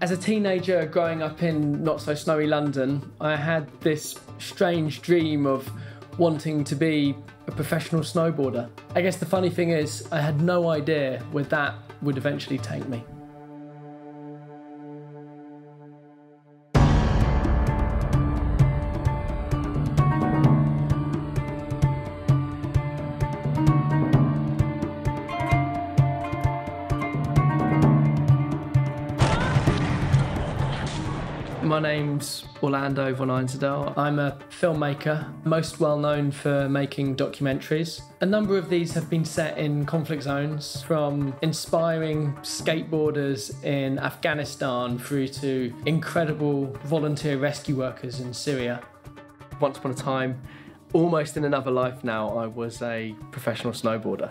As a teenager growing up in not so snowy London, I had this strange dream of wanting to be a professional snowboarder. I guess the funny thing is, I had no idea where that would eventually take me. My name's Orlando von Einsiedel. I'm a filmmaker, most well known for making documentaries. A number of these have been set in conflict zones, from inspiring skateboarders in Afghanistan through to incredible volunteer rescue workers in Syria. Once upon a time, almost in another life now, I was a professional snowboarder.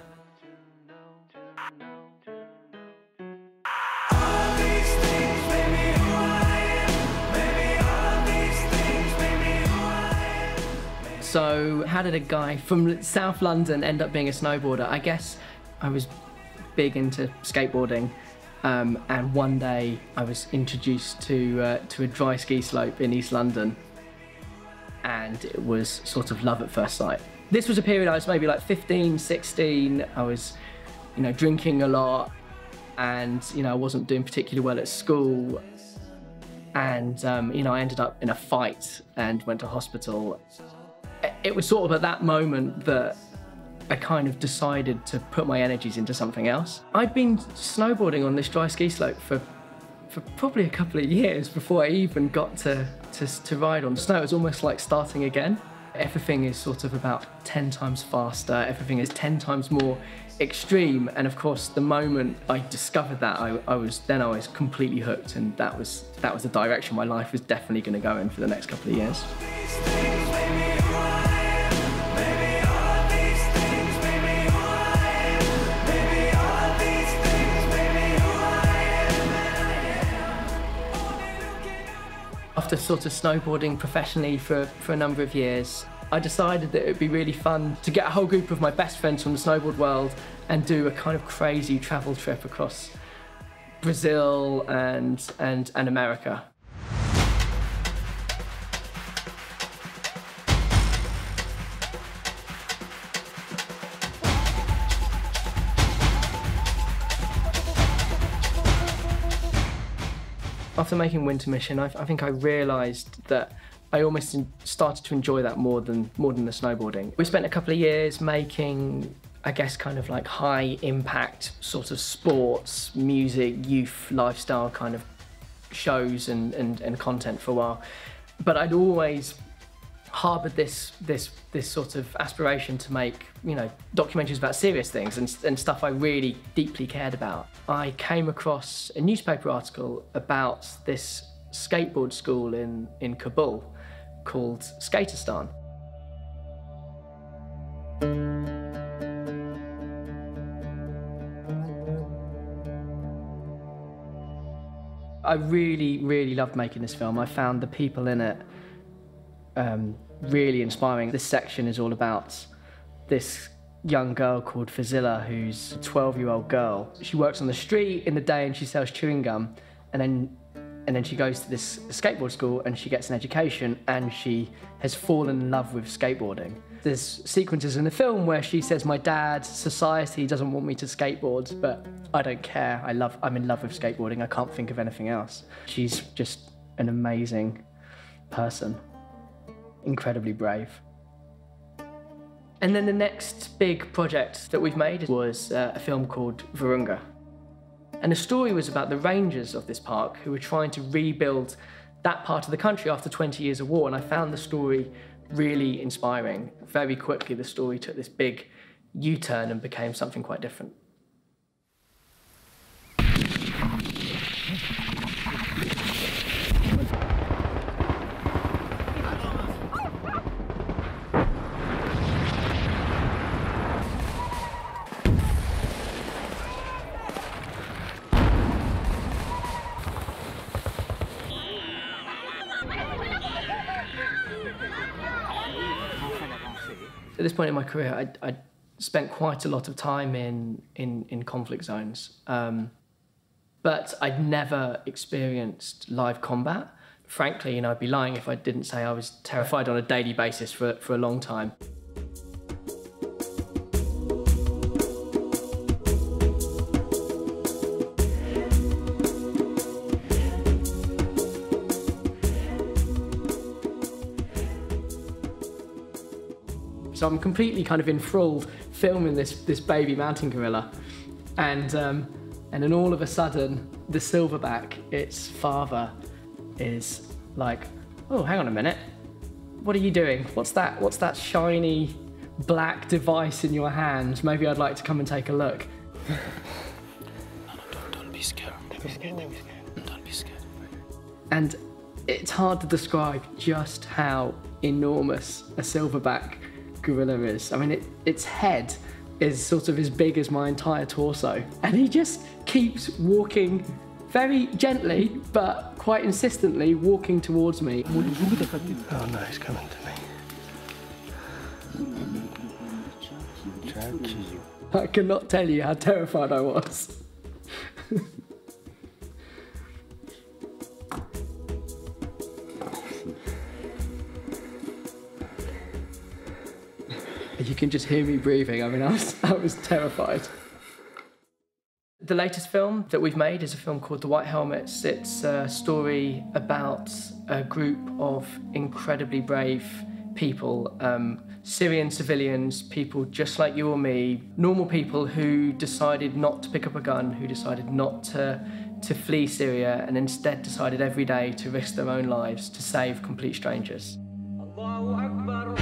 So how did a guy from South London end up being a snowboarder? I guess I was big into skateboarding, and one day I was introduced to a dry ski slope in East London, and it was sort of love at first sight. This was a period I was maybe like 15, 16. I was, drinking a lot, and I wasn't doing particularly well at school, and I ended up in a fight and went to hospital. It was sort of at that moment that I kind of decided to put my energies into something else. I'd been snowboarding on this dry ski slope for probably a couple of years before I even got to ride on snow. It was almost like starting again. Everything is sort of about 10 times faster, everything is 10 times more extreme, and of course the moment I discovered that, I was completely hooked, and that was the direction my life was definitely going to go in for the next couple of years. After sort of snowboarding professionally for a number of years, I decided that it would be really fun to get a whole group of my best friends from the snowboard world and do a kind of crazy travel trip across Brazil and America. After making Winter Mission, I think I realised that I almost started to enjoy that more than the snowboarding. We spent a couple of years making, I guess, kind of like high impact sort of sports, music, youth, lifestyle kind of shows and content for a while. But I'd always harboured this sort of aspiration to make, documentaries about serious things and stuff I really deeply cared about. I came across a newspaper article about this skateboard school in Kabul called Skateistan. I really loved making this film. I found the people in it really inspiring. This section is all about this young girl called Fazila, who's a 12-year-old girl. She works on the street in the day and she sells chewing gum, and then she goes to this skateboard school and she gets an education, and she has fallen in love with skateboarding. There's sequences in the film where she says, "My dad, society doesn't want me to skateboard, but I don't care. I'm in love with skateboarding. I can't think of anything else." She's just an amazing person. Incredibly brave. And then the next big project that we've made was a film called Virunga. And the story was about the rangers of this park who were trying to rebuild that part of the country after 20 years of war, and I found the story really inspiring. Very quickly the story took this big U-turn and became something quite different. At this point in my career, I spent quite a lot of time in conflict zones. but I'd never experienced live combat. Frankly, I'd be lying if I didn't say I was terrified on a daily basis for a long time. So I'm completely kind of enthralled filming this baby mountain gorilla, and then all of a sudden the silverback, its father, is like, oh, hang on a minute, what are you doing? What's that shiny black device in your hand? Maybe I'd like to come and take a look. No, don't be scared. Don't be scared. Don't be scared. And it's hard to describe just how enormous a silverback gorilla is. I mean, its head is sort of as big as my entire torso, and he just keeps walking very gently but quite insistently, walking towards me. Oh no, he's coming to me. I cannot tell you how terrified I was. You can just hear me breathing. I mean, I was terrified. The latest film that we've made is a film called The White Helmets. It's a story about a group of incredibly brave people, Syrian civilians, people just like you or me, normal people who decided not to pick up a gun, who decided not to flee Syria, and instead decided every day to risk their own lives to save complete strangers. Allahu Akbar.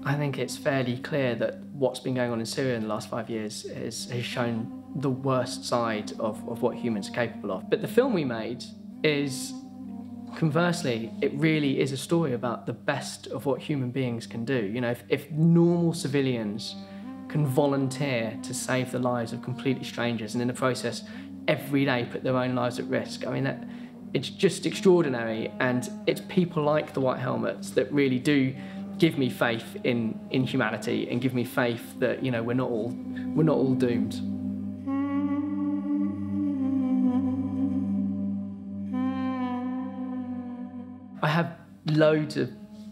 I think it's fairly clear that what's been going on in Syria in the last 5 years has shown the worst side of what humans are capable of. But the film we made is, conversely, it really is a story about the best of what human beings can do. If normal civilians can volunteer to save the lives of completely strangers and in the process every day put their own lives at risk, I mean, it's just extraordinary, and it's people like the White Helmets that really do give me faith in humanity and give me faith that we're not all doomed. I have loads of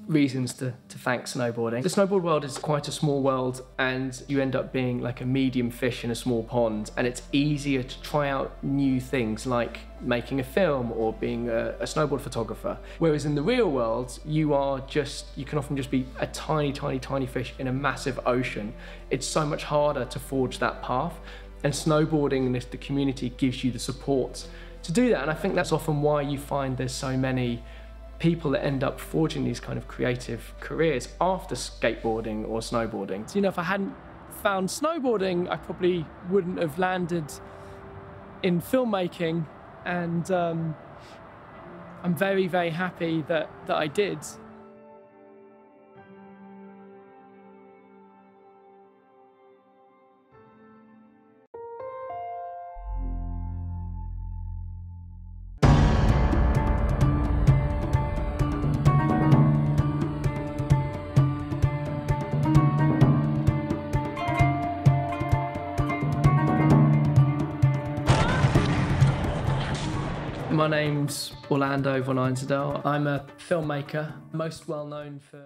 reasons to thank snowboarding. The snowboard world is quite a small world, and you end up being like a medium fish in a small pond, and it's easier to try out new things like making a film or being a snowboard photographer. Whereas in the real world, you can often just be a tiny fish in a massive ocean. It's so much harder to forge that path, and snowboarding and the community gives you the support to do that. And I think that's often why you find there's so many people that end up forging these kind of creative careers after skateboarding or snowboarding. So, if I hadn't found snowboarding, I probably wouldn't have landed in filmmaking, and I'm very, very happy that I did. My name's Orlando von Einsiedel. I'm a filmmaker, most well known for